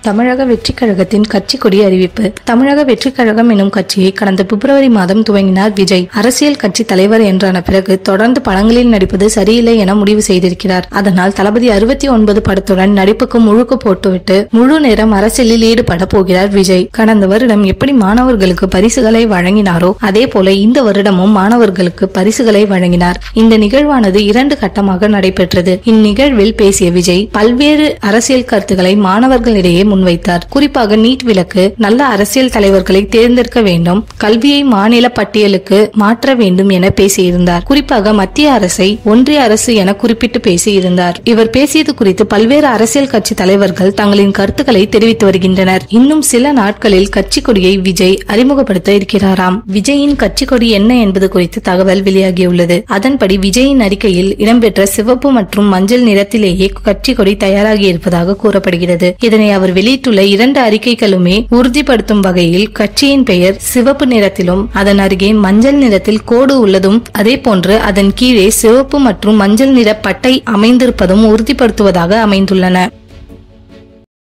தமிழக வெற்றிக் கழகத்தின் கட்சி கொடி அறிவிப்பு. தமிழக வெற்றிக் கழகம் எனும் கட்சியை கடந்த பிப்ரவரி மாதம் துவங்கினார் விஜய். அரசியல் கட்சி தலைவர் என்றான பிறகு தொடர்ந்து படங்களில் நடிப்பது சரியில்லை என முடிவு செய்திருக்கிறார். அதனால் தளபதி 69 படத்துடன் நடிப்புக்கு முழுக்கு போட்டுவிட்டு முழு நேரம் அரசியலில் ஈடுபட போகிறார் விஜய். கடந்த வருடம் எப்படி மாணவர்களுக்கு பரிசுகளை வழங்கினாரோ அதே போல இந்த வருடமும் மாணவர்களுக்கு பரிசுகளை வழங்கினார். இந்த நிகழ்வானது 2 கட்டமாக நடைபெற்றது. இந்நிகழ்வில் பேசிய விஜய் பல்வேறு அரசியல் கருத்துக்களை மாணவர்களிடையே முன்வைத்தார். குறிப்பாக நீட் விலக்கு, நல்ல அரசியல் தலைவர்களை தேர்ந்தெடுக்க வேண்டும், கல்வியை மாநில பட்டியலுக்கு மாற்ற வேண்டும் என பேசியிருந்தார். குறிப்பாக மத்திய அரசை ஒன்றிய அரசு என குறிப்பிட்டு பேசியிருந்தார். இவர் பேசியது குறித்து பல்வேறு அரசியல் கட்சி தலைவர்கள் தங்களின் கருத்துக்களை தெரிவித்து வருகின்றனர். இன்னும் சில நாட்களில் கட்சி கொடியை விஜய் அறிமுகப்படுத்த இருக்கிறாராம். விஜயின் கட்சி கொடி என்ன என்பது குறித்து தகவல் வெளியாகியுள்ளது. அதன்படி விஜயின் அறிக்கையில் இடம்பெற்ற சிவப்பு மற்றும் மஞ்சள் நிறத்திலேயே கட்சி கொடி தயாராகி இருப்பதாக கூறப்படுகிறது. இதனை அவர் வெளியிட்டுள்ள 2 அறிக்கைகளுமே உறுதிப்படுத்தும் வகையில் கட்சியின் பெயர் சிவப்பு நிறத்திலும் அதன் அருகே மஞ்சள் நிறத்தில் கோடு உள்ளதும் அதேபோன்று அதன் கீழே சிவப்பு மற்றும் மஞ்சள் நிற பட்டை அமைந்திருப்பதும் உறுதிப்படுத்துவதாக அமைந்துள்ளன.